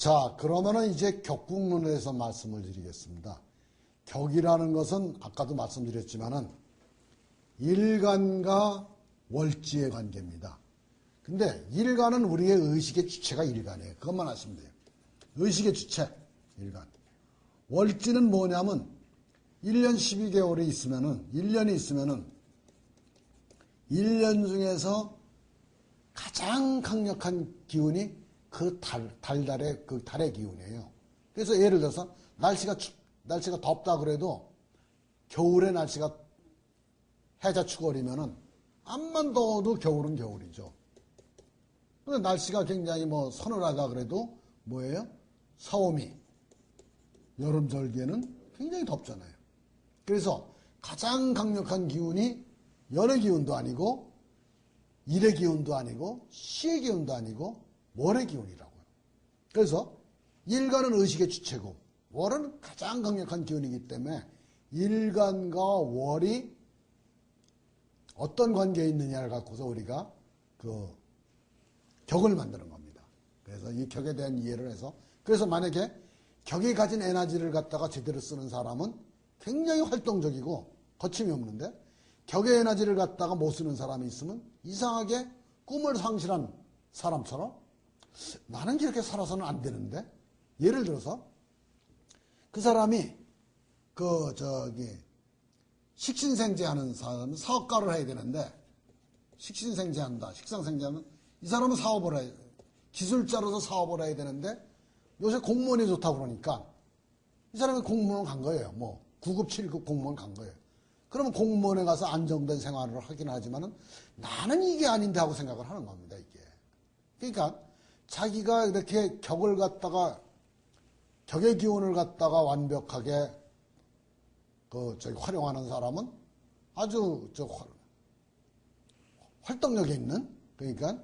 자, 그러면은 이제 격국론에 대해서 말씀을 드리겠습니다. 격이라는 것은 아까도 말씀드렸지만은 일간과 월지의 관계입니다. 근데 일간은 우리의 의식의 주체가 일간이에요. 그것만 아시면 돼요. 의식의 주체, 일간. 월지는 뭐냐면 1년 12개월이 있으면은 1년이 있으면은 1년 중에서 가장 강력한 기운이 그 달의 그 달의 기운이에요. 그래서 예를 들어서 날씨가 덥다 그래도 겨울에 날씨가 해자 추월이면은 암만 더워도 겨울은 겨울이죠. 근데 날씨가 굉장히 뭐 서늘하다 그래도 뭐예요? 사오미 여름 절기에는 굉장히 덥잖아요. 그래서 가장 강력한 기운이 열의 기운도 아니고 일의 기운도 아니고 시의 기운도 아니고 월의 기운이라고요. 그래서 일간은 의식의 주체고 월은 가장 강력한 기운이기 때문에 일간과 월이 어떤 관계에 있느냐를 갖고서 우리가 그 격을 만드는 겁니다. 그래서 이 격에 대한 이해를 해서 그래서 만약에 격이 가진 에너지를 갖다가 제대로 쓰는 사람은 굉장히 활동적이고 거침이 없는데 격의 에너지를 갖다가 못 쓰는 사람이 있으면 이상하게 꿈을 상실한 사람처럼 나는 이렇게 살아서는 안 되는데 예를 들어서 그 사람이 식신생재 하는 사람은 사업가를 해야 되는데 식신생재한다. 식상생재하면 이 사람은 사업을 해야 기술자로서 사업을 해야 되는데 요새 공무원이 좋다고 그러니까 이 사람이 공무원 간 거예요. 뭐 9급, 7급 공무원 간 거예요. 그러면 공무원에 가서 안정된 생활을 하긴 하지만은 나는 이게 아닌데 하고 생각을 하는 겁니다, 이게. 그러니까 자기가 이렇게 격을 갖다가 격의 기운을 갖다가 완벽하게 활용하는 사람은 아주 활동력이 있는 그러니까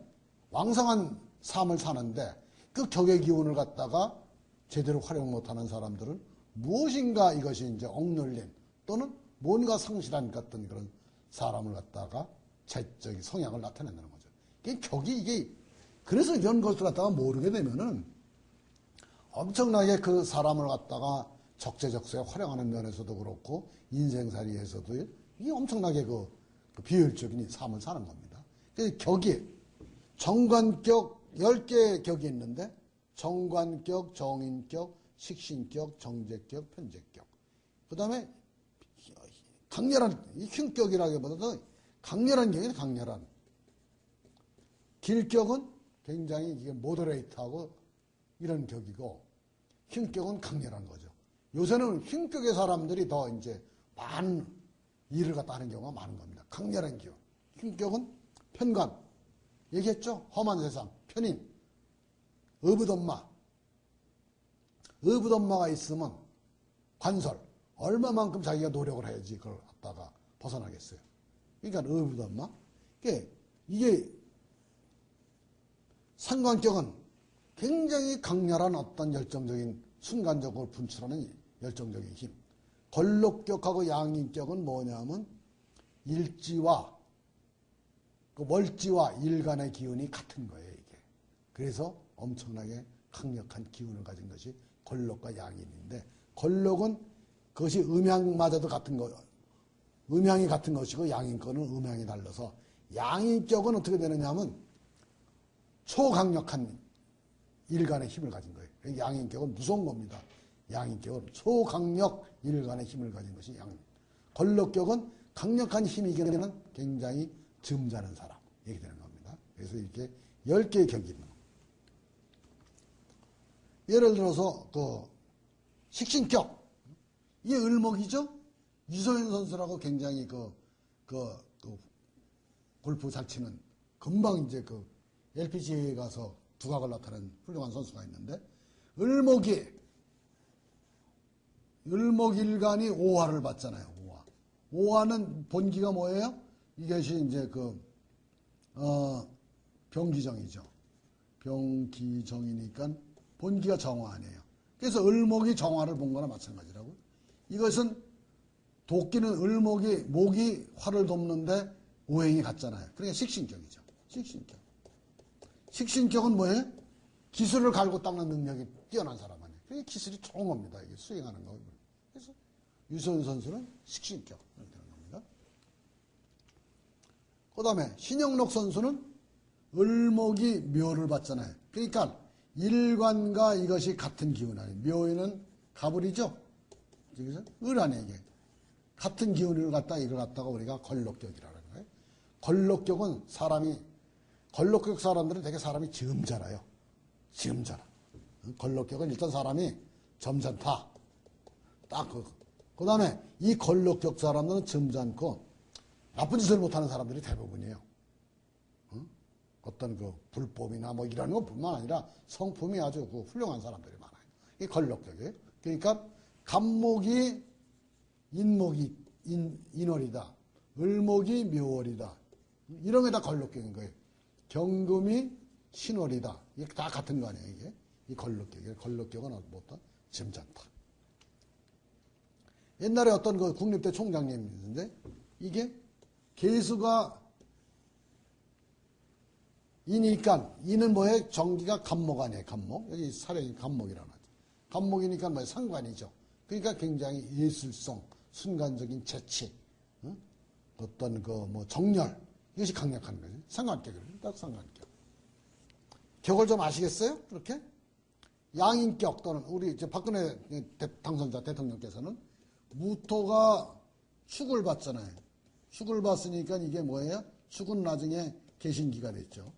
왕성한 삶을 사는데 그 격의 기운을 갖다가 제대로 활용 못하는 사람들은 무엇인가 이것이 이제 억눌린 또는 뭔가 상실한 같은 그런 사람을 갖다가 성향을 나타낸다는 거죠. 격이 이게 그래서 이런 것을 갖다가 모르게 되면은 엄청나게 그 사람을 갖다가 적재적소에 활용하는 면에서도 그렇고 인생살이에서도 이게 엄청나게 그 비효율적인 삶을 사는 겁니다. 그래서 격이 정관격 10개의 격이 있는데 정관격, 정인격, 식신격, 정제격, 편제격. 그 다음에 강렬한 흉격이라기보다도 강렬한 격이 강렬한. 길격은 굉장히 이게 모더레이트하고 이런 격이고 흉격은 강렬한 거죠. 요새는 흉격의 사람들이 더 이제 많은 일을 갖다 하는 경우가 많은 겁니다. 강렬한 기운. 흉격은 편관. 얘기했죠? 험한 세상. 편인. 의붓엄마. 의붓엄마가 있으면 관설. 얼마만큼 자기가 노력을 해야지 그걸 갖다가 벗어나겠어요. 그러니까 의붓엄마. 이게 상관격은 굉장히 강렬한 어떤 열정적인 순간적으로 분출하는 열정적인 힘. 걸록격하고 양인격은 뭐냐면 일지와 월지와 일간의 기운이 같은 거예요, 이게. 그래서 엄청나게 강력한 기운을 가진 것이 걸록과 양인인데 걸록은 그것이 음양마저도 같은 거, 음양이 같은 것이고 양인격은 음양이 달라서 양인격은 어떻게 되느냐 하면 초강력한 일간의 힘을 가진 거예요. 양인격은 무서운 겁니다. 양인격은 초강력 일간의 힘을 가진 것이 양인. 걸록격은 강력한 힘이 이기는 굉장히 점잖은 사람. 이렇게 되는 겁니다. 그래서 이렇게 10개의 격이 있는 겁니다. 예를 들어서 식신격. 이게 을목이죠? 유소연 선수라고 굉장히 골프 잘 치는 금방 이제 LPGA에 가서 두각을 나타낸 훌륭한 선수가 있는데 을목일간이 오화를 받잖아요. 오화는 본기가 뭐예요? 이것이 이제 병기정이죠. 병기정이니까 본기가 정화 아니에요. 그래서 을목이 정화를 본 거나 마찬가지라고요. 이것은 도끼는 목이 화를 돕는데 오행이 같잖아요. 그러니까 식신격이죠. 식신격. 식신격은 뭐예요? 기술을 갈고 닦는 능력이 뛰어난 사람 아니에요. 그게 기술이 좋은 겁니다. 이게 수행하는 거. 그래서 유소연 선수는 식신격 이렇게 되는 겁니다. 그 다음에 신영록 선수는 을목이 묘를 받잖아요. 그러니까 일관과 이것이 같은 기운 아니에요. 묘에는 가불이죠. 그래서 을 아니에요. 이게 같은 기운을 갖다가 이걸 갖다가 우리가 걸록격이라는 거예요. 걸록격은 걸록격 사람들은 되게 사람이 점잖아요. 점잖아. 걸록격은 일단 사람이 점잖다. 딱 그 다음에 이 걸록격 사람들은 점잖고 나쁜 짓을 못하는 사람들이 대부분이에요. 어떤 그 불법이나 뭐 이런 것뿐만 아니라 성품이 아주 그 훌륭한 사람들이 많아요. 이 걸록격이에요. 그러니까 간목이 인목이 인월이다. 을목이 묘월이다. 이런 게 다 걸록격인 거예요. 경금이 신월이다. 이게 다 같은 거 아니에요, 이게? 이 걸록격이에요. 걸록격은 뭐다? 점잖다. 옛날에 어떤 그 국립대 총장님이 있는데, 이게 개수가 이니까, 이는 뭐예요? 정기가 간목 아니에요, 간목. 여기 사령이 간목이라는 거죠. 간목이니까 뭐예요? 상관이죠. 그러니까 굉장히 예술성, 순간적인 재치, 어떤 그 뭐 정열, 이것이 강력한 거죠. 상관격이에요. 딱 상관격. 격을 좀 아시겠어요? 그렇게? 양인격 또는 우리 이제 박근혜 당선자 대통령께서는 무토가 축을 받잖아요. 축을 받으니까 이게 뭐예요? 축은 나중에 개신기가 됐죠.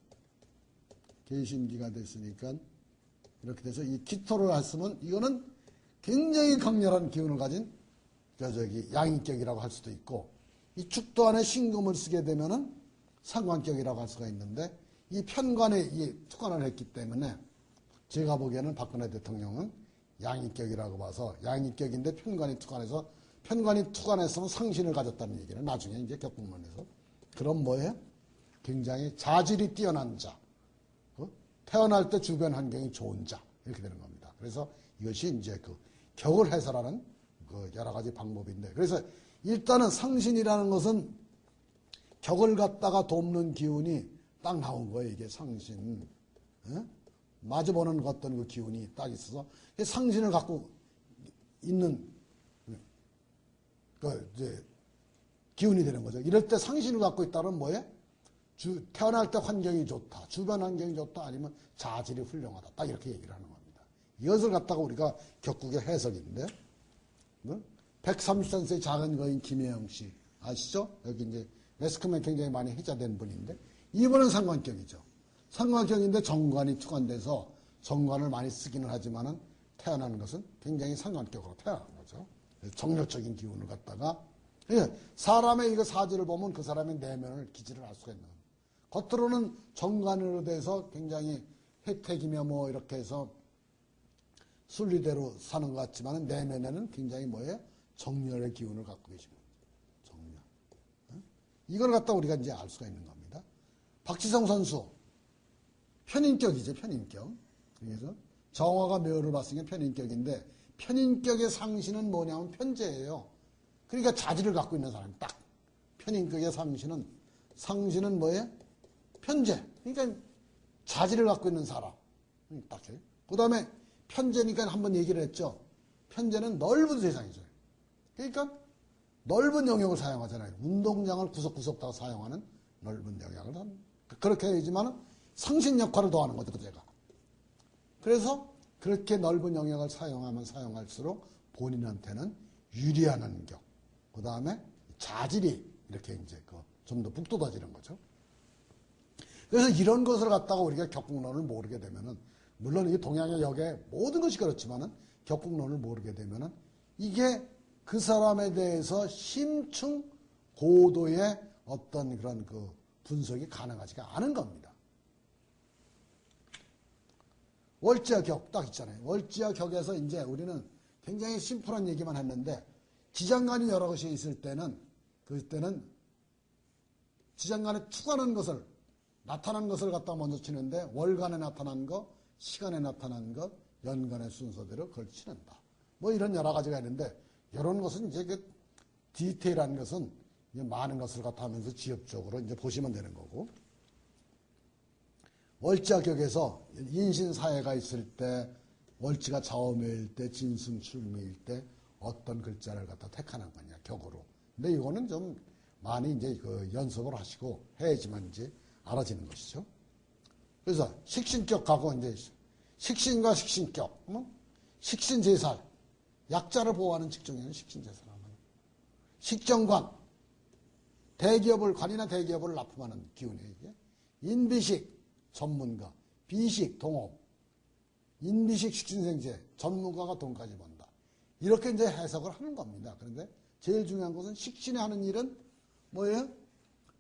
개신기가 됐으니까 이렇게 돼서 이 기토를 했으면 이거는 굉장히 강렬한 기운을 가진 양인격이라고 할 수도 있고 이 축도 안에 신금을 쓰게 되면은 상관격이라고 할 수가 있는데 이 편관에 이 투관을 했기 때문에 제가 보기에는 박근혜 대통령은 양인격이라고 봐서 양인격인데 편관이 투관해서 편관이 투관했으면 상신을 가졌다는 얘기는 나중에 이제 격국론에서 그럼 뭐예요? 굉장히 자질이 뛰어난 자, 태어날 때 주변 환경이 좋은 자 이렇게 되는 겁니다. 그래서 이것이 이제 그 격을 해설하는 그 여러 가지 방법인데 그래서 일단은 상신이라는 것은 격을 갖다가 돕는 기운이 딱 나온 거예요. 이게 상신. 마주보는 어떤 그 기운이 딱 있어서 상신을 갖고 있는 그 이제 기운이 되는 거죠. 이럴 때 상신을 갖고 있다는 뭐예요? 태어날 때 환경이 좋다. 주변 환경이 좋다. 아니면 자질이 훌륭하다. 딱 이렇게 얘기를 하는 겁니다. 이것을 갖다가 우리가 격국의 해석인데 130cm의 작은 거인 김혜영 씨 아시죠? 여기 이제 매스컴에 굉장히 많이 회자된 분인데 이분은 상관격이죠. 상관격인데 정관이 투관돼서 정관을 많이 쓰기는 하지만은 태어나는 것은 굉장히 상관격으로 태어나는 거죠. 정력적인 기운을 갖다가 사람의 이거 사주를 보면 그 사람의 내면을 기질을 알 수가 있는 겁니다. 겉으로는 정관으로 돼서 굉장히 혜택이며 뭐 이렇게 해서 순리대로 사는 것 같지만은 내면에는 굉장히 뭐예요? 정열의 기운을 갖고 계십니다. 정열. 이걸 갖다 우리가 이제 알 수가 있는 겁니다. 박지성 선수 편인격이죠, 편인격. 그래서 정화가 묘를 봤으니까 편인격인데 편인격의 상신은 뭐냐면 편재예요. 그러니까 자질을 갖고 있는 사람이 딱 편인격의 상신은 뭐예요? 편재. 그러니까 자질을 갖고 있는 사람. 딱 해요. 그 다음에 편재니까 한번 얘기를 했죠. 편재는 넓은 세상이죠. 그러니까 넓은 영역을 사용하잖아요. 운동장을 구석구석 다 사용하는 넓은 영역을 그렇게 해야지만 상신 역할을 더하는 거죠, 제가. 그래서 그렇게 넓은 영역을 사용하면 사용할수록 본인한테는 유리한 환경, 그 다음에 자질이 이렇게 이제 좀 더 북돋아지는 거죠. 그래서 이런 것을 갖다가 우리가 격국론을 모르게 되면은, 물론 이게 동양의 역의 모든 것이 그렇지만은 격국론을 모르게 되면은 이게 그 사람에 대해서 심층 고도의 어떤 그런 그 분석이 가능하지가 않은 겁니다. 월지와 격 딱 있잖아요. 월지와 격에서 이제 우리는 굉장히 심플한 얘기만 했는데 지장간이 여러 것이 있을 때는 그때는 지장간에 투관한 것을 나타난 것을 갖다 먼저 치는데 월간에 나타난 거, 시간에 나타난 것, 연간의 순서대로 그걸 치는다. 뭐 이런 여러 가지가 있는데 이런 것은 이제 그 디테일한 것은 이제 많은 것을 갖다 하면서 지엽적으로 이제 보시면 되는 거고 월지와 격에서 인신사회가 있을 때, 월지가 좌우매일 때, 진승출미일 때 어떤 글자를 갖다 택하는 거냐, 격으로. 근데 이거는 좀 많이 이제 그 연습을 하시고 해야지만 이제 알아지는 것이죠. 그래서 식신격하고 이제 식신과 식신격, 식신제살, 약자를 보호하는 직종에는 식신제살을 하는 식정관, 대기업을, 관이나 대기업을 납품하는 기운이에요, 이게. 인비식, 전문가, 비식, 동업, 인비식 식신생제, 전문가가 돈까지 번다. 이렇게 이제 해석을 하는 겁니다. 그런데 제일 중요한 것은 식신이 하는 일은 뭐예요?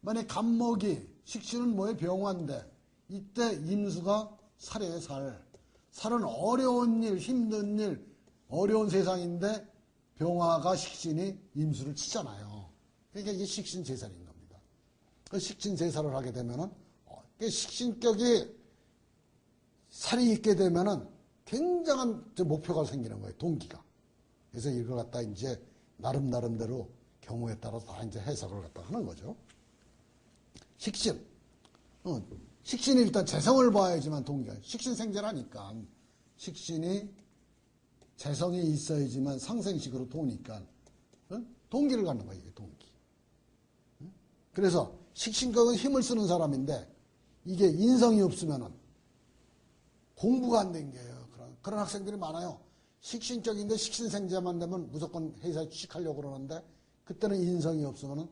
만약 간목이, 식신은 뭐예요? 병화인데, 이때 임수가 살이에요, 살. 살은 어려운 일, 힘든 일, 어려운 세상인데, 병화가 식신이 임수를 치잖아요. 그러니까 이게 식신제살인 겁니다. 그 식신제살을 하게 되면은, 식신격이 살이 있게 되면은 굉장한 목표가 생기는 거예요, 동기가. 그래서 이걸 갖다 이제 나름대로 경우에 따라서 다 이제 해석을 갖다 하는 거죠. 식신. 식신이 일단 재성을 봐야지만 동기가. 식신생제라니까. 식신이 재성이 있어야지만 상생식으로 도니까. 동기를 갖는 거예요, 이게 동기. 그래서 식신격은 힘을 쓰는 사람인데 이게 인성이 없으면은 공부가 안 된 거예요. 그런 학생들이 많아요. 식신격인데 식신생제만 되면 무조건 회사에 취직하려고 그러는데 그때는 인성이 없으면은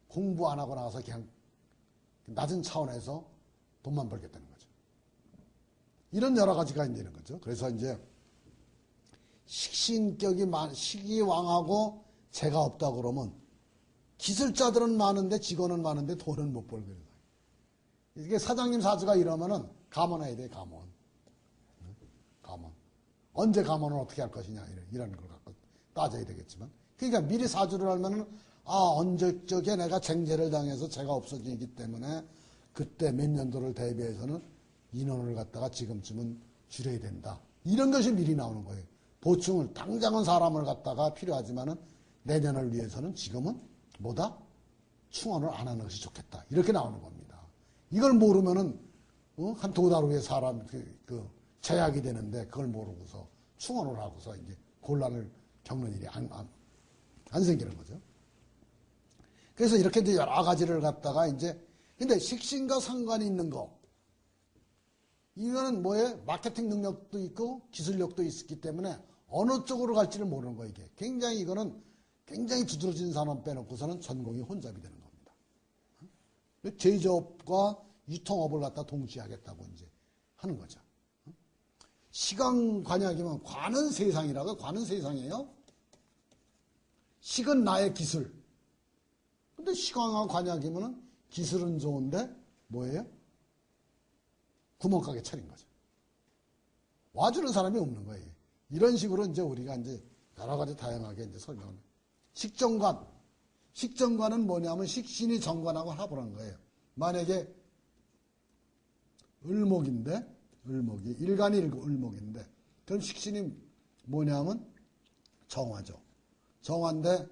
공부 안 하고 나와서 그냥 낮은 차원에서 돈만 벌겠다는 거죠. 이런 여러 가지가 있는 거죠. 그래서 이제 식신격이 식이왕하고 재가 없다 그러면 기술자들은 많은데 직원은 많은데 돈은 못 벌게 돼요. 이게 사장님 사주가 이러면은 감원해야 돼, 감원. 감원. 언제 감원을 어떻게 할 것이냐, 이런 걸 갖고 따져야 되겠지만. 그러니까 미리 사주를 알면은, 언제적에 내가 쟁제를 당해서 재가 없어지기 때문에 그때 몇 년도를 대비해서는 인원을 갖다가 지금쯤은 줄여야 된다. 이런 것이 미리 나오는 거예요. 보충을, 당장은 사람을 갖다가 필요하지만은 내년을 위해서는 지금은 뭐다? 충원을 안 하는 것이 좋겠다. 이렇게 나오는 겁니다. 이걸 모르면은, 한 두 달 후에 사람, 제약이 되는데 그걸 모르고서 충원을 하고서 이제 곤란을 겪는 일이 안 생기는 거죠. 그래서 이렇게 이제 여러 가지를 갖다가 이제, 근데 식신과 상관이 있는 거, 이거는 뭐예요? 마케팅 능력도 있고 기술력도 있기 때문에 어느 쪽으로 갈지를 모르는 거예요, 이게. 굉장히 이거는 굉장히 두드러진 사람 빼놓고서는 전공이 혼잡이 되는 겁니다. 제조업과 유통업을 갖다 동시에 하겠다고 이제 하는 거죠. 시간관약이면 관은 세상이라고, 관은 세상이에요. 식은 나의 기술. 근데 시간과 관약이면은 기술은 좋은데 뭐예요? 구멍가게 차린 거죠. 와주는 사람이 없는 거예요. 이런 식으로 이제 우리가 이제 여러 가지 다양하게 이제 설명을. 식정관. 식정관은 뭐냐면 식신이 정관하고 합을 한 거예요. 만약에 을목인데, 일간이 을목인데, 그럼 식신이 뭐냐면 정화죠. 정화인데,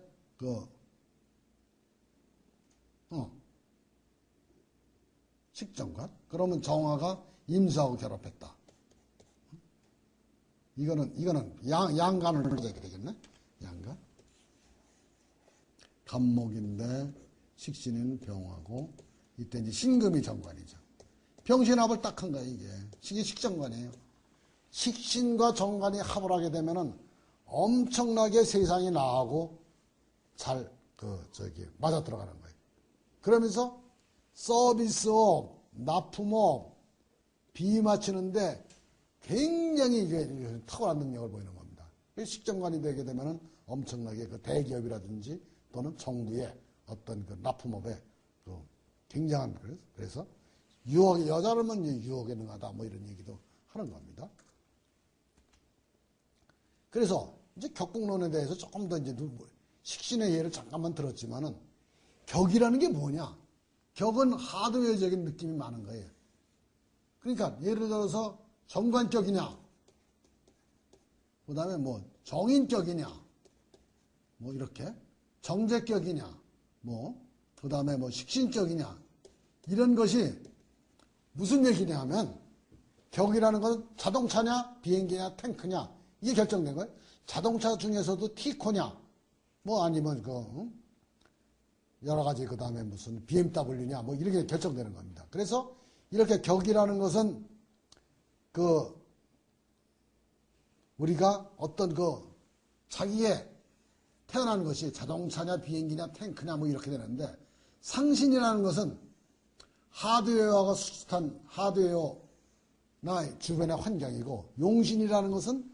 식정관. 그러면 정화가 임수하고 결합했다. 이거는 양간을 불러야 되겠네? 양간. 간목인데, 식신은 병화고, 이때 이제 신금이 정관이죠. 병신합을 딱 한 거예요, 이게. 이게 식정관이에요. 식신과 정관이 합을 하게 되면은 엄청나게 세상이 나하고 잘, 맞아 들어가는 거예요. 그러면서 서비스업, 납품업, 비 맞추는데 굉장히 이게 탁월한 능력을 보이는 겁니다. 식정관이 되게 되면은 엄청나게 그 대기업이라든지 또는 정부의 어떤 그 납품업에 굉장한, 그래서 여자라면 유혹에 능하다, 뭐 이런 얘기도 하는 겁니다. 그래서 이제 격국론에 대해서 조금 더 이제 식신의 예를 잠깐만 들었지만은 격이라는 게 뭐냐? 격은 하드웨어적인 느낌이 많은 거예요. 그러니까 예를 들어서 정관격이냐, 그 다음에 뭐 정인격이냐, 뭐 이렇게 정제격이냐, 뭐 그 다음에 뭐 식신격이냐, 이런 것이 무슨 얘기냐 하면 격이라는 건 자동차냐 비행기냐 탱크냐 이게 결정된 거예요. 자동차 중에서도 티코냐 뭐 아니면 여러 가지 그 다음에 무슨 BMW냐 뭐 이렇게 결정되는 겁니다. 그래서 이렇게 격이라는 것은 우리가 어떤 자기의 태어난 것이 자동차냐 비행기냐 탱크냐 뭐 이렇게 되는데 상신이라는 것은 하드웨어가 수슷한 하드웨어나 주변의 환경이고 용신이라는 것은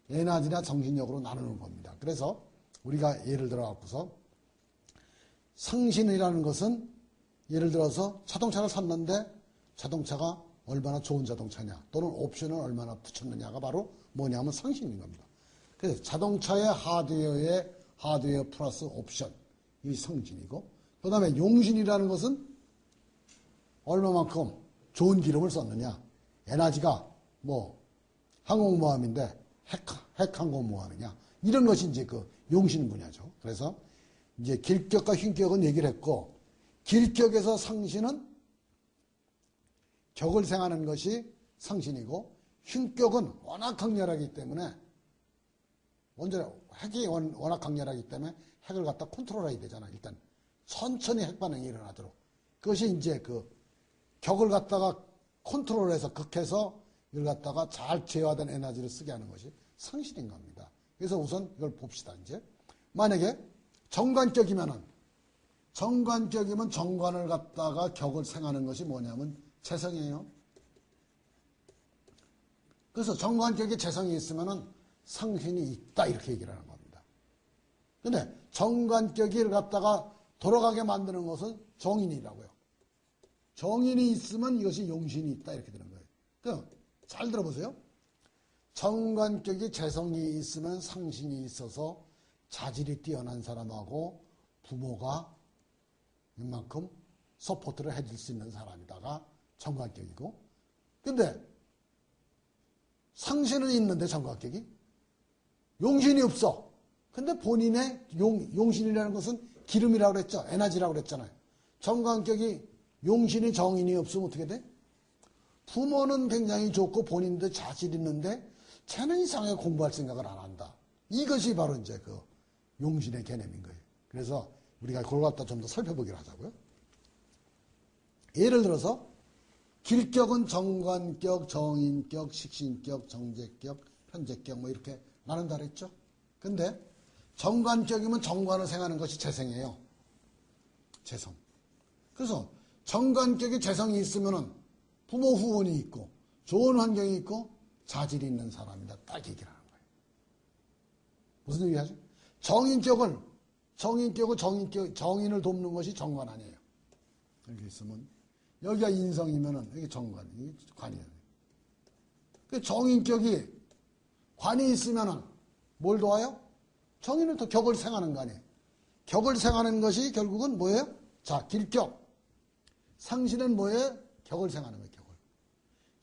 에너지나 정신력으로 나누는 겁니다. 그래서 우리가 예를 들어 갖고서 상신이라는 것은 예를 들어서 자동차를 샀는데 자동차가 얼마나 좋은 자동차냐 또는 옵션을 얼마나 붙였느냐가 바로 뭐냐면 상신인 겁니다. 그래서 자동차의 하드웨어 플러스 옵션 이 상신이고 그 다음에 용신이라는 것은 얼마만큼 좋은 기름을 썼느냐 에너지가 뭐 항공모함인데 핵항공모함이냐 이런 것이 이제 용신 분야죠. 그래서 이제 길격과 휭격은 얘기를 했고 길격에서 상신은 격을 생하는 것이 상신이고 휭격은 워낙 강렬하기 때문에 핵이 워낙 강렬하기 때문에 핵을 갖다 컨트롤해야 되잖아. 일단 천천히 핵 반응이 일어나도록 그것이 이제 격을 갖다가 컨트롤해서 극해서 이걸 갖다가 잘 제어된 에너지를 쓰게 하는 것이 상신인 겁니다. 그래서 우선 이걸 봅시다. 이제 만약에 정관격이면 정관을 갖다가 격을 생하는 것이 뭐냐면 재성이에요. 그래서 정관격에 재성이 있으면은 상신이 있다 이렇게 얘기를 하는 겁니다. 근데 정관격을 갖다가 돌아가게 만드는 것은 정인이라고요. 정인이 있으면 이것이 용신이 있다 이렇게 되는 거예요. 그럼 잘 들어보세요. 정관격이 재성이 있으면 상신이 있어서 자질이 뛰어난 사람하고 부모가 이만큼 서포트를 해줄 수 있는 사람이다가 정관격이고 근데 상신은 있는데 정관격이 용신이 없어. 근데 본인의 용신이라는 것은 기름이라고 그랬죠. 에너지라고 그랬잖아요. 정관격이 용신이 정인이 없으면 어떻게 돼? 부모는 굉장히 좋고 본인도 자질 있는데 쟤는 이상하게 공부할 생각을 안 한다. 이것이 바로 이제 용신의 개념인 거예요. 그래서 우리가 그걸 갖다 좀 더 살펴보기로 하자고요. 예를 들어서 길격은 정관격, 정인격, 식신격, 정제격, 편제격 뭐 이렇게 나눈다 그랬죠. 근데 정관격이면 정관을 생하는 것이 재성이에요. 재성. 그래서 정관격에 재성이 있으면은 부모 후원이 있고 좋은 환경이 있고 자질이 있는 사람이다. 딱 얘기를 하는 거예요. 무슨 얘기하죠? 정인격은 정인을 돕는 것이 정관 아니에요. 여기 있으면 여기가 인성이면은 여기 정관, 이게 관이에요. 그 정인격이 관이 있으면은 뭘 도와요? 정인을 더 격을 생하는 거 아니에요. 격을 생하는 것이 결국은 뭐예요? 자, 길격. 상신은 뭐예요? 격을 생하는 거예요. 격을.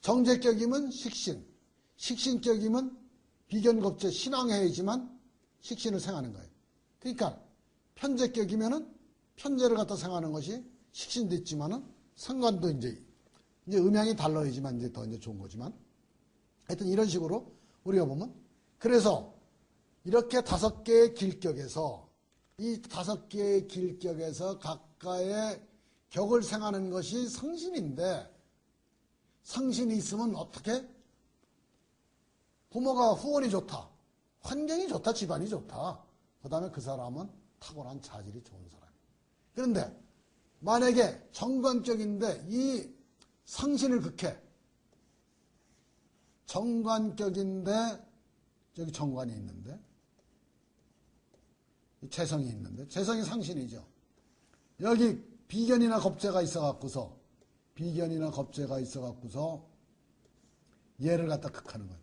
정제격이면 식신. 식신격이면 비견겁제 신앙해야지만 식신을 생하는 거예요. 그러니까 편제격이면은 편제를 갖다 생하는 것이 식신도 있지만은 상관도 이제 음양이 달라야지만 이제 더 이제 좋은 거지만 하여튼 이런 식으로 우리가 보면 그래서 이렇게 5개의 길격에서 이 5개의 길격에서 각각의 격을 생하는 것이 상신인데 상신이 있으면 어떻게? 부모가 후원이 좋다. 환경이 좋다. 집안이 좋다. 그 다음에 그 사람은 탁월한 자질이 좋은 사람. 그런데 만약에 정관격인데 이 상신을 극해. 정관격인데 여기 정관이 있는데 재성이 있는데 재성이 상신이죠. 여기 비견이나 겁재가 있어갖고서 얘를 갖다 극하는 거예요.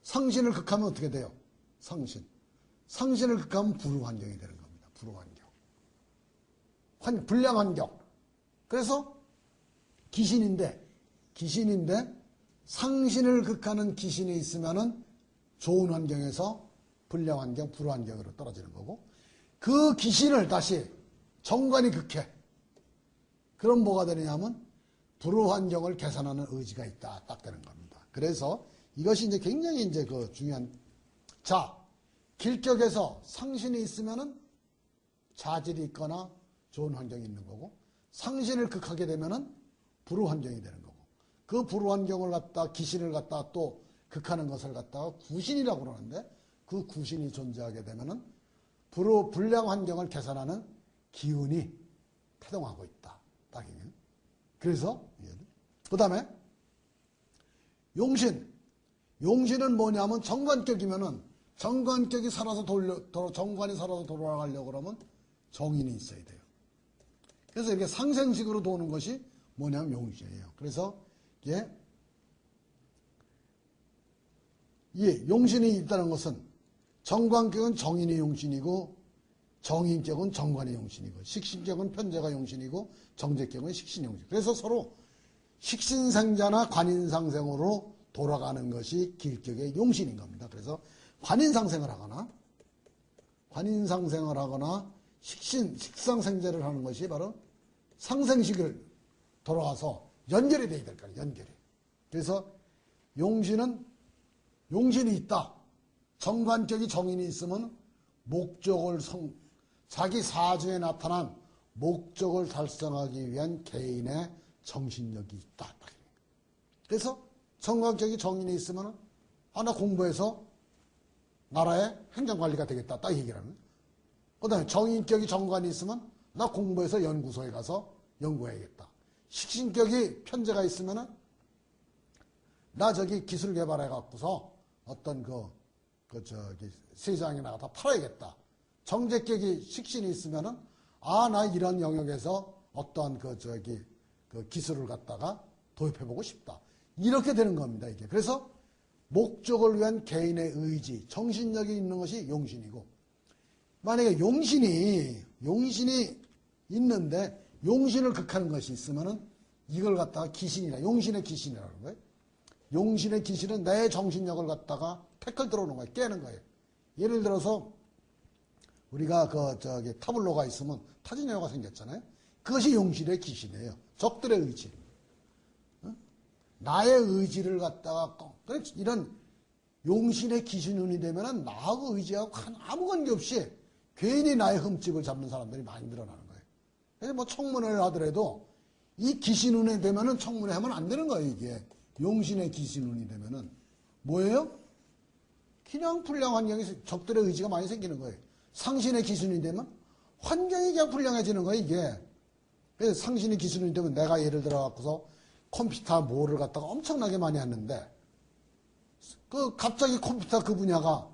상신을 극하면 어떻게 돼요? 상신을 극하면 불환경이 되는 겁니다. 불환경. 불량환경. 그래서 기신인데 상신을 극하는 기신이 있으면은 좋은 환경에서 불량환경, 불환경으로 떨어지는 거고 그 기신을 다시 정관이 극해. 그럼 뭐가 되느냐면 불우 환경을 개선하는 의지가 있다. 딱 되는 겁니다. 그래서 이것이 이제 굉장히 이제 그 중요한. 자, 길격에서 상신이 있으면은 자질이 있거나 좋은 환경이 있는 거고, 상신을 극하게 되면은 불우 환경이 되는 거고, 그 불우 환경을 갖다 기신을 갖다 또 극하는 것을 갖다가 구신이라고 그러는데, 그 구신이 존재하게 되면은 불량 환경을 개선하는 기운이 태동하고 있다. 딱이네요. 그래서 그 다음에 용신. 용신은 뭐냐면 정관격이면은 정관격이 살아서 정관이 살아서 돌아가려고 그러면 정인이 있어야 돼요. 그래서 이렇게 상생식으로 도는 것이 뭐냐면 용신이에요. 그래서 용신이 있다는 것은 정관격은 정인이 용신이고 정인격은 정관이 용신이고 식신격은 편재가 용신이고 정제격은 식신이 용신. 그래서 서로 식신생자나 관인상생으로 돌아가는 것이 길격의 용신인 겁니다. 그래서 관인상생을 하거나 식상생제를 하는 것이 바로 상생식을 돌아가서 연결이 돼야 될 거예요. 연결이. 그래서 용신이 있다. 정관격이 정인이 있으면 자기 사주에 나타난 목적을 달성하기 위한 개인의 정신력이 있다. 그래서 정관격이 정인이 있으면 나 공부해서 나라의 행정관리가 되겠다. 딱 얘기를 하는. 그 다음에 정인격이 정관이 있으면 나 공부해서 연구소에 가서 연구해야겠다. 식신격이 편재가 있으면 나 저기 기술 개발해 갖고서 어떤 시장에 나가다 팔아야겠다. 정제격이 식신이 있으면은 나 이런 영역에서 어떠한 기술을 갖다가 도입해보고 싶다. 이렇게 되는 겁니다, 이게. 그래서 목적을 위한 개인의 의지, 정신력이 있는 것이 용신이고, 만약에 용신이 있는데 용신을 극하는 것이 있으면은 이걸 갖다가 용신의 기신이라는 거예요. 용신의 기신은 내 정신력을 갖다가 태클 들어오는 거예요. 깨는 거예요. 예를 들어서 우리가 타블로가 있으면 타진여가 생겼잖아요. 그것이 용신의 기신이에요. 적들의 의지. 나의 의지를 갖다가 이런 용신의 기신운이 되면은 나하고 의지하고 아무 관계없이 괜히 나의 흠집을 잡는 사람들이 많이 늘어나는 거예요. 그래서 청문회를 하더라도 이 기신운이 되면은 청문회 하면 안 되는 거예요, 이게. 용신의 기신운이 되면은 뭐예요? 그냥 불량 환경이 적들의 의지가 많이 생기는 거예요. 상신의 기신운이 되면 환경이 그냥 불량해지는 거예요, 이게. 그래서 상신의 기신운이 되면 내가 예를 들어 갖고서 컴퓨터 뭐를 갖다가 엄청나게 많이 했는데 갑자기 컴퓨터 그 분야가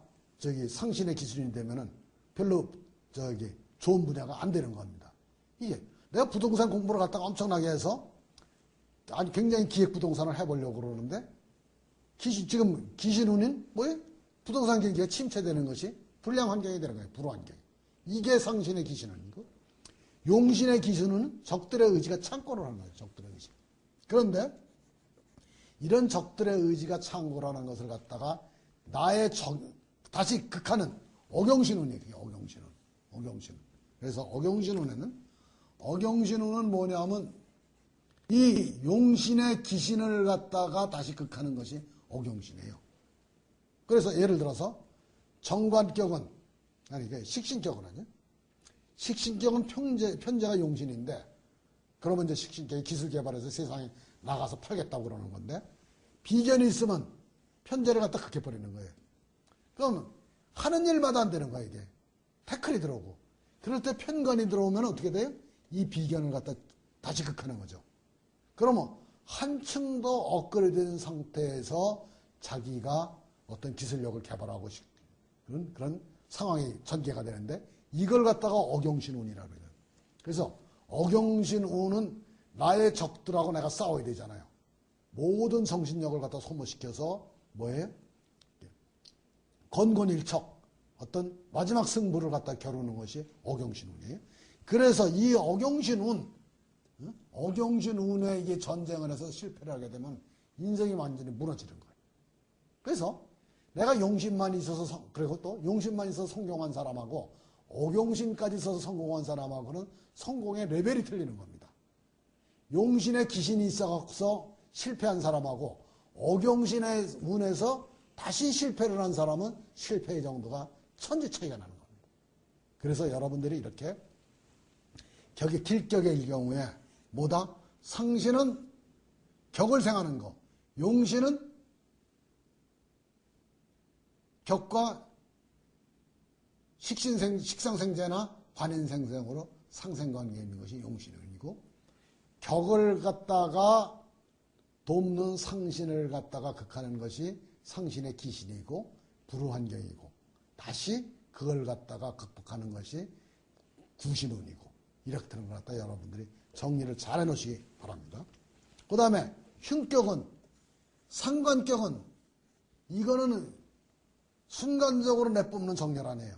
상신의 기준이 되면은 별로 좋은 분야가 안 되는 겁니다. 이게 내가 부동산 공부를 갖다가 엄청나게 해서 굉장히 기획부동산을 해보려고 그러는데 지금 기신운인 뭐예요? 부동산 경기가 침체되는 것이 불량 환경이 되는 거예요. 불환경. 이게 상신의 기신운이고, 용신의 기신운은 적들의 의지가 창고를 하는 거예요. 적들의 의지. 그런데 이런 적들의 의지가 창고라는 것을 갖다가 다시 극하는 어경신운이에요. 어경신운. 그래서 어경신운은 뭐냐면 이 용신의 기신을 갖다가 다시 극하는 것이 어경신이에요. 그래서 예를 들어서 정관격은 식신격은 아니에요. 식신격은 편재가 용신인데 그러면 이제 식신격이 기술 개발해서 세상에 나가서 팔겠다고 그러는 건데 비견이 있으면 편재를 갖다 극해버리는 거예요. 그럼 하는 일마다 안 되는 거야, 이게. 태클이 들어오고. 그럴 때 편관이 들어오면 어떻게 돼요? 이 비견을 갖다 다시 극하는 거죠. 그러면 한층 더 업그레이드된 상태에서 자기가 어떤 기술력을 개발하고 싶은 그런 상황이 전개가 되는데 이걸 갖다가 어경신운이라고 해요. 그래서 어경신운은 나의 적들하고 내가 싸워야 되잖아요. 모든 정신력을 갖다 소모시켜서 뭐예요? 건곤일척 어떤 마지막 승부를 갖다 겨루는 것이 어경신운이에요. 그래서 이 어경신운에 이게 전쟁을 해서 실패를 하게 되면 인생이 완전히 무너지는 거예요. 그래서 내가 용신만 있어서 그리고 또 용신만 있어서 성공한 사람하고 어경신까지 있어서 성공한 사람하고는 성공의 레벨이 틀리는 겁니다. 용신의 기신이 있어서 실패한 사람하고 어경신의 운에서 다시 실패를 한 사람은 실패의 정도가 천지 차이가 나는 겁니다. 그래서 여러분들이 이렇게 격이 길격의 경우에 뭐다? 상신은 격을 생하는 거, 용신은 격과 식상생재나 관인생생으로 상생관계에 있는 것이 용신운이고, 격을 갖다가 돕는 상신을 갖다가 극하는 것이 상신의 기신이고 불우환경이고, 다시 그걸 갖다가 극복하는 것이 구신운이고, 이렇게 되는 것 같다. 여러분들이 정리를 잘 해놓으시기 바랍니다. 그 다음에 흉격은, 상관격은 이거는 순간적으로 내뿜는 정렬 아니에요.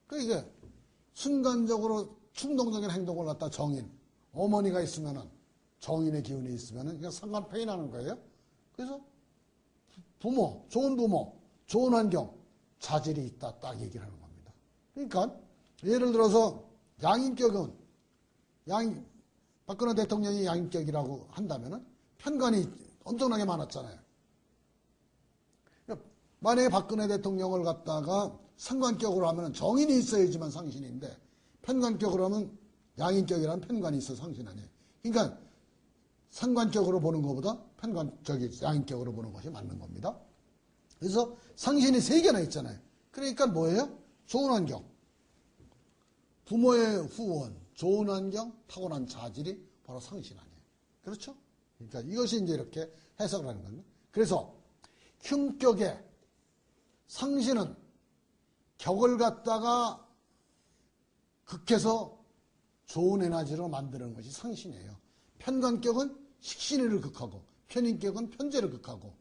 그러니까 이게 순간적으로 충동적인 행동을 갖다 정인, 어머니가 있으면은 정인의 기운이 있으면은 그냥 상관패이 나는 거예요. 그래서 부모, 좋은 환경, 자질이 있다 딱 얘기를 하는 겁니다. 그러니까 예를 들어서 양인격은 박근혜 대통령이 양인격이라고 한다면은 편관이 엄청나게 많았잖아요. 만약에 박근혜 대통령을 갖다가 상관격으로 하면 정인이 있어야지만 상신인데, 편관격으로 하면 양인격이라는 편관이 있어 상신 아니에요. 그러니까 상관격으로 보는 것보다 양인격으로 보는 것이 맞는 겁니다. 그래서 상신이 3개나 있잖아요. 그러니까 뭐예요? 좋은 환경, 부모의 후원, 좋은 환경, 타고난 자질이 바로 상신 아니에요. 그렇죠? 그러니까 이것이 이제 이렇게 해석을 하는 겁니다. 그래서 흉격의 상신은 격을 갖다가 극해서 좋은 에너지로 만드는 것이 상신이에요. 편관격은 식신을 극하고, 편인격은 편재를 극하고,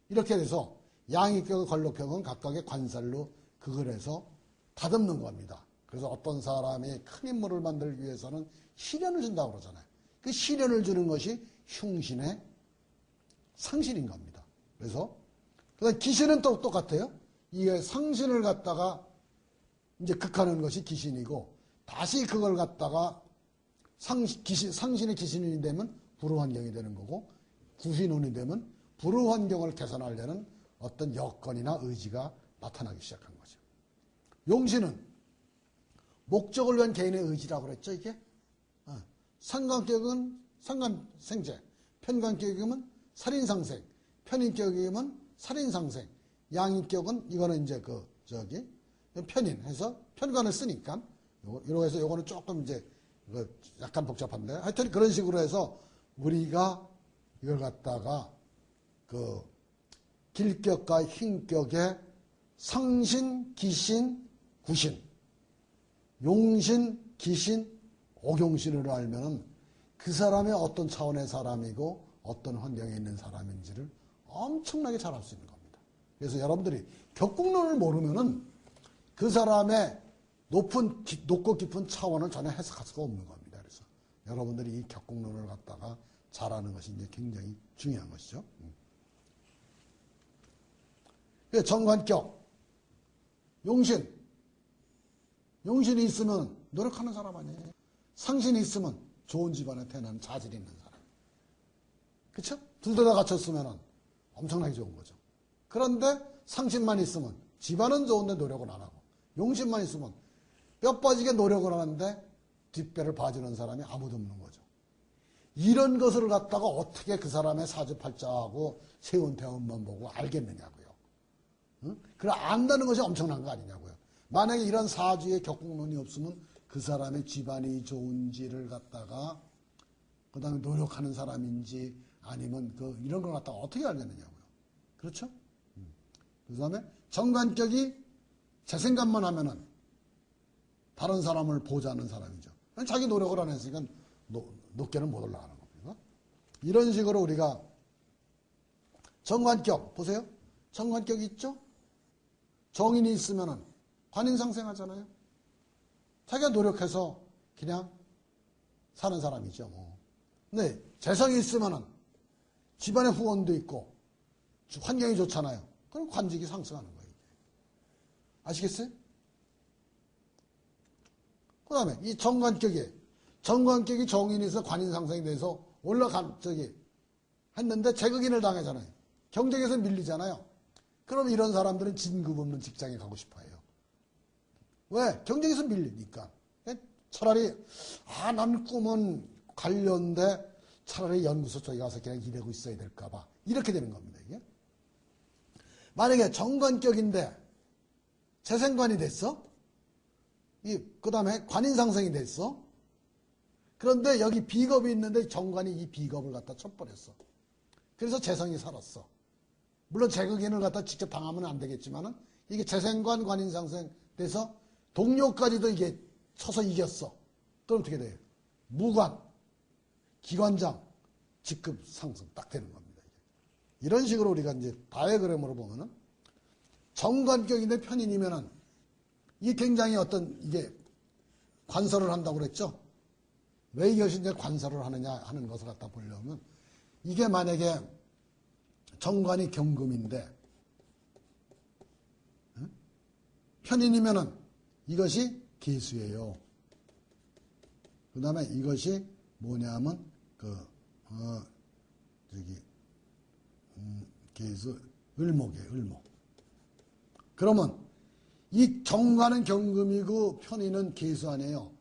이렇게 돼서 양인격과 관록격은 각각의 관살로 그걸 해서 다듬는 겁니다. 그래서 어떤 사람이 큰 인물을 만들기 위해서는 시련을 준다고 그러잖아요. 그 시련을 주는 것이 흉신의 상신인 겁니다. 그래서 기신은 또 똑같아요. 이게 상신을 갖다가 이제 극하는 것이 기신이고, 다시 그걸 갖다가 상신의 기신이 되면 불우환경이 되는 거고, 구신운이 되면 불우환경을 개선하려는 어떤 여건이나 의지가 나타나기 시작한 거죠. 용신은 목적을 위한 개인의 의지라고 그랬죠, 이게? 상관격은 상관생재, 편관격이면 살인상생, 편인격이면 살인상생, 양인격은 이거는 이제 편인 해서 편관을 쓰니까, 이러고 해서 요거는 조금 이제 약간 복잡한데, 하여튼 그런 식으로 해서 우리가 이걸 갖다가 길격과 흉격의 상신, 기신, 구신, 용신, 기신, 오경신으로 알면은 그 사람이 어떤 차원의 사람이고 어떤 환경에 있는 사람인지를 엄청나게 잘 알 수 있는 겁니다. 그래서 여러분들이 격국론을 모르면은 그 사람의 높고 깊은 차원을 전혀 해석할 수가 없는 겁니다. 그래서 여러분들이 이 격국론을 갖다가 잘하는 것이 이제 굉장히 중요한 것이죠. 정관격, 용신이 있으면 노력하는 사람 아니에요. 상신이 있으면 좋은 집안에 태어나는 자질이 있는 사람. 그쵸? 둘 다 갖췄으면 엄청나게 좋은 거죠. 그런데 상신만 있으면 집안은 좋은데 노력은 안 하고, 용신만 있으면 뼈 빠지게 노력을 하는데 뒷배를 봐주는 사람이 아무도 없는 거죠. 이런 것을 갖다가 어떻게 그 사람의 사주팔자하고 세운 대원만 보고 알겠느냐고요. 응? 그걸 안다는 것이 엄청난 거 아니냐고요. 만약에 이런 사주의 격국론이 없으면 그 사람의 집안이 좋은지를 갖다가, 그 다음에 노력하는 사람인지 아니면 이런 걸 갖다가 어떻게 알겠느냐고요. 그렇죠? 그 다음에 정관격이 제 생각만 하면은 다른 사람을 보자는 사람이죠. 자기 노력을 안 했으니까 높게는 못 올라가는 겁니다. 이런 식으로 우리가 정관격, 보세요. 정관격이 있죠? 정인이 있으면은 관인상생하잖아요. 자기가 노력해서 그냥 사는 사람이죠, 뭐. 근데 재성이 있으면은 집안의 후원도 있고 환경이 좋잖아요. 그럼 관직이 상승하는 거예요. 아시겠어요? 그 다음에 이 정관격이 정인이 있어 관인상생이 돼서 했는데 재극인을 당하잖아요. 경쟁에서 밀리잖아요. 그럼 이런 사람들은 진급 없는 직장에 가고 싶어 해요. 왜? 경쟁에서 밀리니까. 차라리, 난 꿈은 관련돼 차라리 연구소 쪽에 가서 그냥 일하고 있어야 될까봐. 이렇게 되는 겁니다, 이게. 만약에 정관격인데 재생관이 됐어? 그 다음에 관인상승이 됐어? 그런데 여기 비겁이 있는데 정관이 이 비겁을 갖다 쳐버렸어. 그래서 재성이 살았어. 물론 재극인을 갖다 직접 당하면 안 되겠지만은 이게 재생관 관인상승 돼서 동료까지도 이게 쳐서 이겼어. 그럼 어떻게 돼요? 무관, 기관장, 직급 상승 딱 되는 겁니다. 이런 식으로 우리가 이제 다이어그램으로 보면은 정관격인데 편인이면은 이게 굉장히 이게 관설을 한다고 그랬죠? 왜 이것이 이제 관설을 하느냐 하는 것을 갖다 보려면 이게 만약에 정관이 경금인데 편인이면은 이것이 계수예요. 그 다음에 이것이 뭐냐면 계수 을목이에요. 을목. 그러면 이 정관은 경금이고 편인은 계수 아니에요.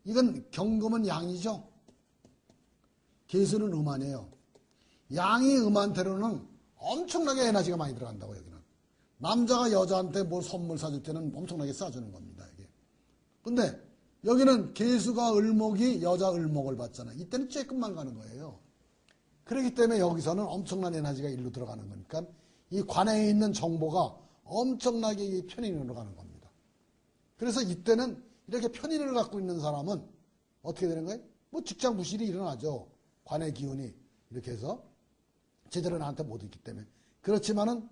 이건 경금은 양이죠. 계수는 음 아니에요. 양이 음한테로는 엄청나게 에너지가 많이 들어간다고 여기는. 남자가 여자한테 뭘 선물 사줄 때는 엄청나게 싸주는 겁니다. 이게. 근데 여기는 계수가 을목이 여자 을목을 받잖아. 이때는 쬐끔만 가는 거예요. 그렇기 때문에 여기서는 엄청난 에너지가 일로 들어가는 거니까 이 관에 있는 정보가 엄청나게 이 편인으로 가는 겁니다. 그래서 이때는 이렇게 편인을 갖고 있는 사람은 어떻게 되는 거예요? 뭐 직장 부실이 일어나죠. 관의 기운이 이렇게 해서 제대로 나한테 못 있기 때문에. 그렇지만은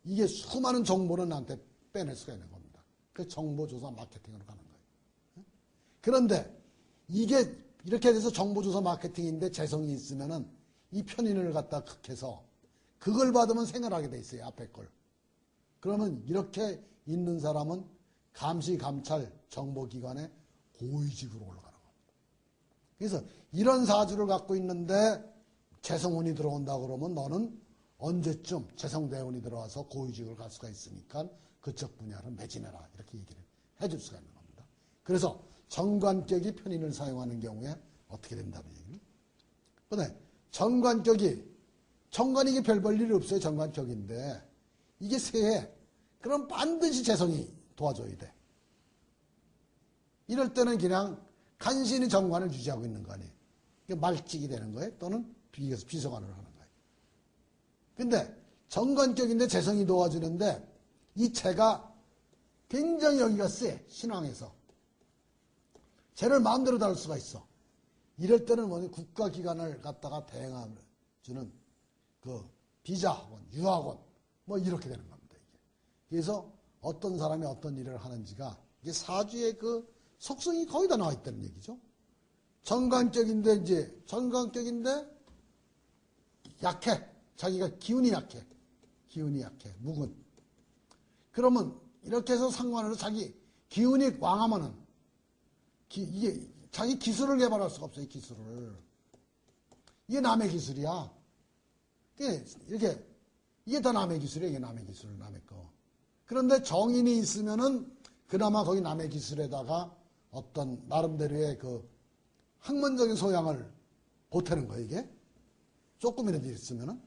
이게 수많은 정보는 나한테 빼낼 수가 있는 겁니다. 그 정보조사 마케팅으로 가는 거예요. 그런데 이게 이렇게 돼서 정보조사 마케팅인데 재성이 있으면은 이 편인을 갖다 극해서 그걸 받으면 생활하게 돼 있어요. 앞에 걸. 그러면 이렇게 있는 사람은 감시, 감찰, 정보기관의 고위직으로 올라가는 겁니다. 그래서 이런 사주를 갖고 있는데 재성운이 들어온다 그러면 너는 언제쯤 재성대운이 들어와서 고위직을 갈 수가 있으니까 그쪽 분야를 매진해라. 이렇게 얘기를 해줄 수가 있는 겁니다. 그래서 정관격이 편인을 사용하는 경우에 어떻게 된다는 얘기를. 그런데 정관격이 이게 별 볼 일이 없어요. 정관격인데 이게 세해. 그럼 반드시 재성이 도와줘야 돼. 이럴 때는 그냥 간신히 정관을 유지하고 있는 거 아니에요. 말찍이 되는 거예요. 또는 비서관을 하는 거예요. 근데 정관격인데 재성이 도와주는데 이 재가 굉장히 여기가 세. 신앙에서. 재를 마음대로 다룰 수가 있어. 이럴 때는 뭐냐 국가기관을 갖다가 대행해주는 그 비자학원, 유학원 뭐 이렇게 되는 겁니다. 이게. 그래서 어떤 사람이 어떤 일을 하는지가 이게 사주의 그 속성이 거의 다 나와 있다는 얘기죠. 정관격인데 약해. 자기가 기운이 약해. 묵은. 그러면 이렇게 해서 상관으로 자기 기운이 왕하면은 이게 자기 기술을 개발할 수가 없어요. 기술을. 이게 남의 기술이야. 이게 다 남의 기술이에요. 이게 남의 기술, 남의 거. 그런데 정인이 있으면은 그나마 거기 남의 기술에다가 어떤 나름대로의 그 학문적인 소양을 보태는 거예요. 이게 조금이라도 있으면은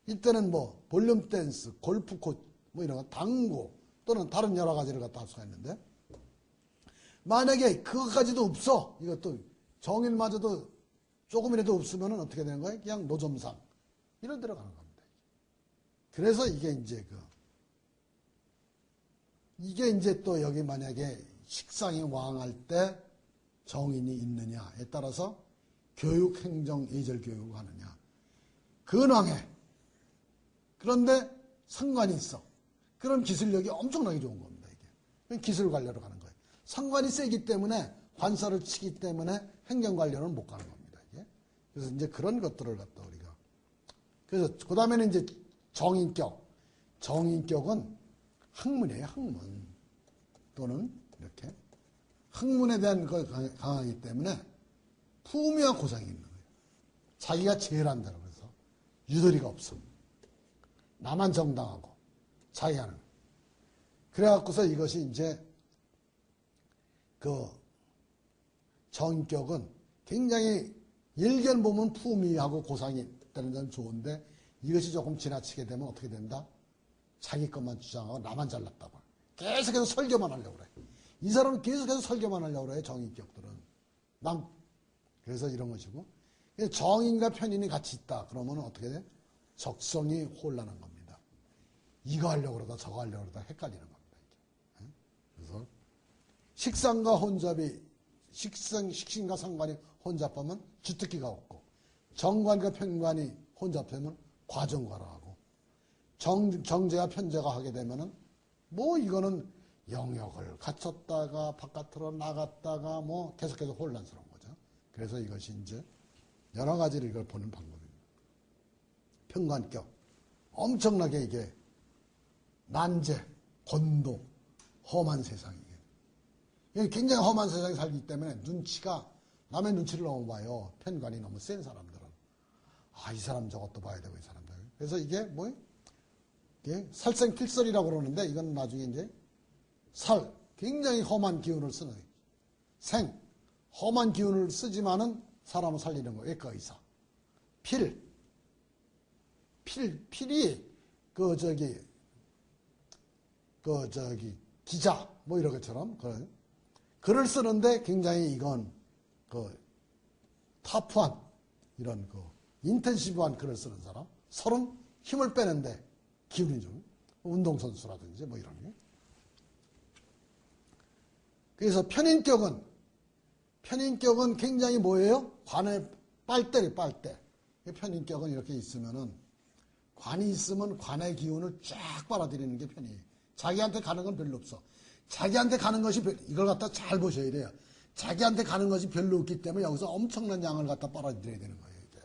이때는 뭐 볼륨 댄스, 골프 코 뭐 이런 거, 당구 또는 다른 여러 가지를 갖다 할 수가 있는데 만약에 그것까지도 없어. 이것도 정인마저도 조금이라도 없으면은 어떻게 되는 거예요? 그냥 노점상 이런 데로 가는 겁니다. 그래서 이게 이제 또 여기 만약에 식상이 왕할 때 정인이 있느냐에 따라서 교육, 행정, 예절 교육을 하느냐. 근왕해. 그런데 상관이 있어. 그럼 기술력이 엄청나게 좋은 겁니다. 이게. 기술 관료로 가는 거예요. 상관이 세기 때문에 관사를 치기 때문에 행정 관료는 못 가는 겁니다. 이게. 그래서 이제 그런 것들을 갖다 우리가. 그래서 그 다음에는 이제 정인격. 정인격은 학문이에요. 학문. 또는 이렇게 학문에 대한 걸 강하기 때문에 품위와 고상이 있는 거예요. 자기가 제일 한다고 그래서 유도리가 없어. 나만 정당하고 자기 하는. 그래갖고서 이것이 이제 그 정격은 굉장히 일견 보면 품위하고 고상이 되는 건 좋은데 이것이 조금 지나치게 되면 어떻게 된다? 자기 것만 주장하고 나만 잘났다고. 계속해서 설교만 하려고 그래. 이 사람은 계속해서 설교만 하려고 그래, 정인격들은. 그래서 이런 것이고. 정인과 편인이 같이 있다. 그러면 어떻게 돼? 적성이 혼란한 겁니다. 이거 하려고 그러다 저거 하려고 그러다 헷갈리는 겁니다. 이게. 그래서 식상과 혼잡이, 식신과 상관이 혼잡하면 주특기가 없고, 정관과 편관이 혼잡하면 과정과라 하고, 정제와 편제가 하게 되면은 뭐 이거는 영역을 갖췄다가 바깥으로 나갔다가 뭐 계속해서 혼란스러운 거죠. 그래서 이것이 이제 여러 가지를 이걸 보는 방법입니다. 편관격. 엄청나게 이게 난제, 권도, 험한 세상이에요. 굉장히 험한 세상에 살기 때문에 눈치가, 남의 눈치를 너무 봐요. 편관이 너무 센 사람들은. 아, 이 사람 저것도 봐야 되고, 이 사람도. 그래서 이게 뭐예요? 이게 살생필설이라고 그러는데, 이건 나중에 이제 굉장히 험한 기운을 쓰는 거예요. 험한 기운을 쓰지만은 사람을 살리는 거예요. 외과 의사. 필이 기자 뭐 이런 것처럼 글을 쓰는데 굉장히 이건 타프한 이런 인텐시브한 글을 쓰는 사람, 서로 힘을 빼는데 기운이 좀 운동선수라든지 뭐 이런 게. 그래서 편인격은 굉장히 뭐예요? 관의 빨대래, 빨대. 편인격은 이렇게 있으면은, 관이 있으면 관의 기운을 쫙 빨아들이는 게 편이에요. 자기한테 가는 건 별로 없어. 자기한테 가는 것이, 이걸 갖다 잘 보셔야 돼요. 자기한테 가는 것이 별로 없기 때문에 여기서 엄청난 양을 갖다 빨아들여야 되는 거예요, 이게.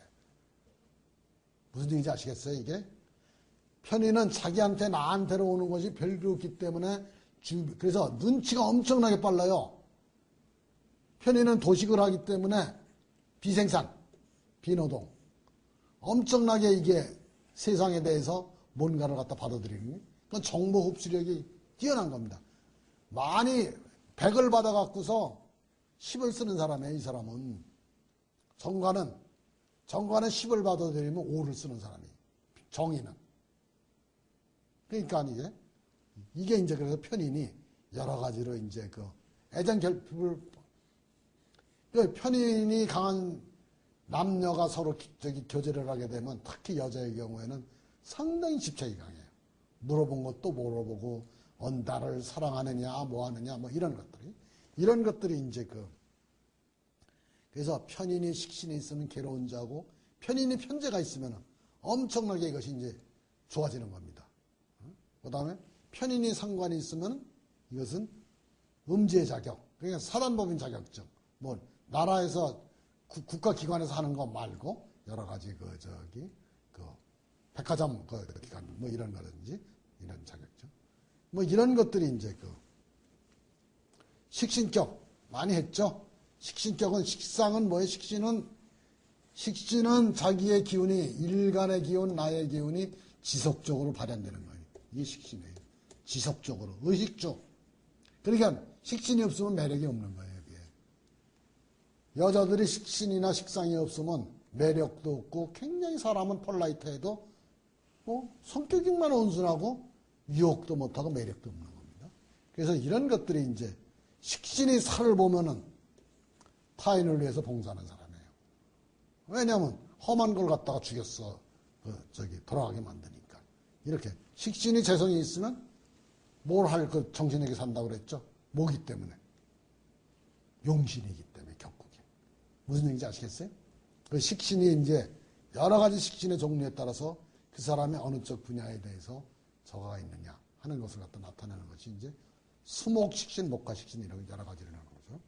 무슨 얘기인지 아시겠어요, 이게? 편인은 자기한테 나한테로 오는 것이 별로 없기 때문에, 그래서 눈치가 엄청나게 빨라요. 편인은 도식을 하기 때문에 비생산, 비노동. 엄청나게 이게 세상에 대해서 뭔가를 갖다 받아들이는, 그건 정보 흡수력이 뛰어난 겁니다. 많이 100을 받아갖고서 10을 쓰는 사람이에요, 이 사람은. 정관은 10을 받아들이면 5를 쓰는 사람이에요. 정의는. 그러니까 이게 이제 그래서 편인이 여러 가지로 이제 애정결핍을, 편인이 강한 남녀가 서로 교제를 하게 되면 특히 여자의 경우에는 상당히 집착이 강해요. 물어본 것도 물어보고, 나를 사랑하느냐, 뭐 하느냐, 뭐 이런 것들이 이제 그래서 편인이 식신이 있으면 괴로운 자고, 편인이 편제가 있으면 엄청나게 이것이 이제 좋아지는 겁니다. 그 다음에 편인이 상관이 있으면 이것은 음지의 자격, 그러니까 사단법인 자격증, 뭐 나라에서 국가기관에서 하는 거 말고 여러 가지 백화점 기관 뭐 이런 거든지 이런 자격증, 뭐 이런 것들이 이제 식신격 많이 했죠. 식신격은, 식상은 뭐예요? 식신은 자기의 기운이, 일간의 기운, 나의 기운이 지속적으로 발현되는 거예요. 이게 식신이에요. 지속적으로, 의식적. 그러니까 식신이 없으면 매력이 없는 거예요. 이게. 여자들이 식신이나 식상이 없으면 매력도 없고 굉장히 사람은 폴라이트해도 성격만 온순하고 유혹도 못하고 매력도 없는 겁니다. 그래서 이런 것들이 이제 식신이 살을 보면은 타인을 위해서 봉사하는 사람이에요. 왜냐하면 험한 걸 갖다가 죽였어. 돌아가게 만드니까. 이렇게 식신이 재성이 있으면 뭘 할 정신에게 산다고 그랬죠? 모기 때문에. 용신이기 때문에 격국이. 무슨 얘기인지 아시겠어요? 그 식신이 이제 여러 가지 식신의 종류에 따라서 그 사람이 어느 쪽 분야에 대해서 저가가 있느냐 하는 것을 갖다 나타내는 것이 이제 수목식신, 목화식신 이런 여러 가지를 하는 거죠.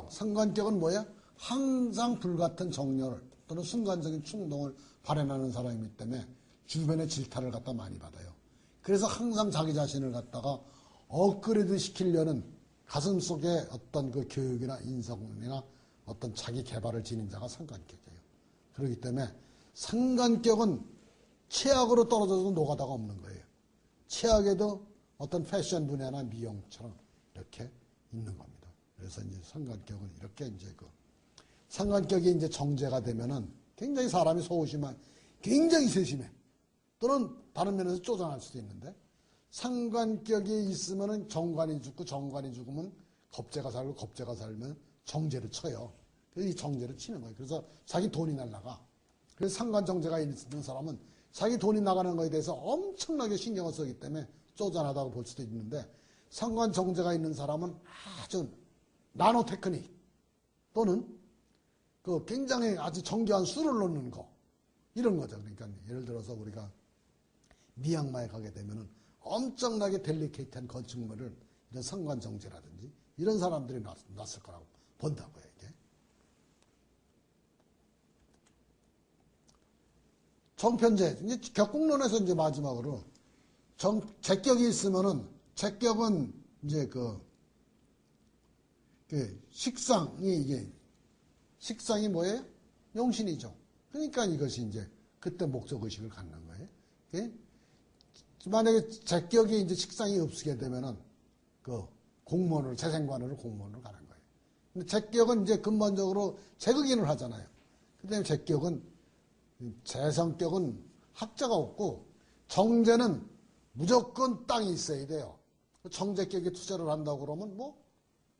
상관격은 뭐야? 항상 불같은 정열 또는 순간적인 충동을 발현하는 사람이기 때문에 주변의 질타를 갖다 많이 받아요. 그래서 항상 자기 자신을 갖다가 업그레이드 시키려는 가슴 속에 어떤 교육이나 인성이나 어떤 자기 개발을 지닌 자가 상관격이에요. 그렇기 때문에 상관격은 최악으로 떨어져도 노가다가 없는 거예요. 최악에도 어떤 패션 분야나 미용처럼 이렇게 있는 겁니다. 그래서 이제 상관격은 이렇게 이제 상관격이 이제 정제가 되면은 굉장히 사람이 소심한, 굉장히 세심해. 또는 다른 면에서 쪼잔할 수도 있는데, 상관격이 있으면은 정관이 죽고 정관이 죽으면 겁재가 살고 겁재가 살면 정제를 쳐요. 그래서 이 정제를 치는 거예요. 그래서 자기 돈이 날라가. 그래서 상관정제가 있는 사람은 자기 돈이 나가는 거에 대해서 엄청나게 신경을 쓰기 때문에 쪼잔하다고 볼 수도 있는데, 상관정제가 있는 사람은 아주 나노 테크닉 또는 굉장히 아주 정교한 수를 놓는 거, 이런 거죠. 그러니까 예를 들어서 우리가 미얀마에 가게 되면은 엄청나게 델리케이트한 건축물을 이런 상관정제라든지 이런 사람들이 놨을 거라고 본다고요, 이게. 정편제, 이제 격국론에서 이제 마지막으로 제격이 있으면은, 제격은 이제 식상이 뭐예요? 용신이죠. 그러니까 이것이 이제 그때 목적의식을 갖는 거예요. 예? 만약에 제격이 이제 식상이 없게 되면은 공무원으로, 재생관으로 공무원으로 가는 거예요. 근데 제격은 이제 근본적으로 재극인을 하잖아요. 그 다음에 제격은, 재성격은 학자가 없고, 정제는 무조건 땅이 있어야 돼요. 정제격에 투자를 한다고 그러면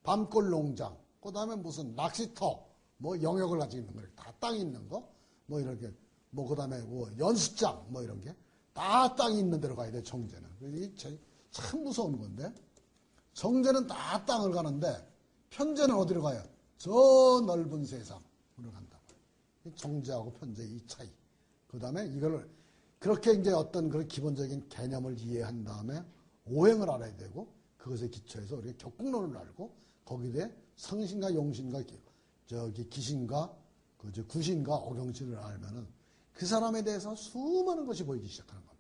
밤골 농장, 그 다음에 무슨 낚시터, 영역을 가지고 있는 거예요. 다 땅이 있는 거, 이렇게, 그 다음에 연습장, 이런 게. 다 땅이 있는 데로 가야 돼, 정제는. 이게 참 무서운 건데. 정제는 다 땅을 가는데, 편제는 어디로 가요? 저 넓은 세상으로 간다고요. 정제하고 편제 이 차이. 그 다음에 이걸, 그렇게 이제 어떤 그런 기본적인 개념을 이해한 다음에 오행을 알아야 되고, 그것에 기초해서 우리가 격국론을 알고, 거기에 대해 상신과 용신과 기신과 구신과 억용신을 알면은 그 사람에 대해서 수많은 것이 보이기 시작하는 거예요.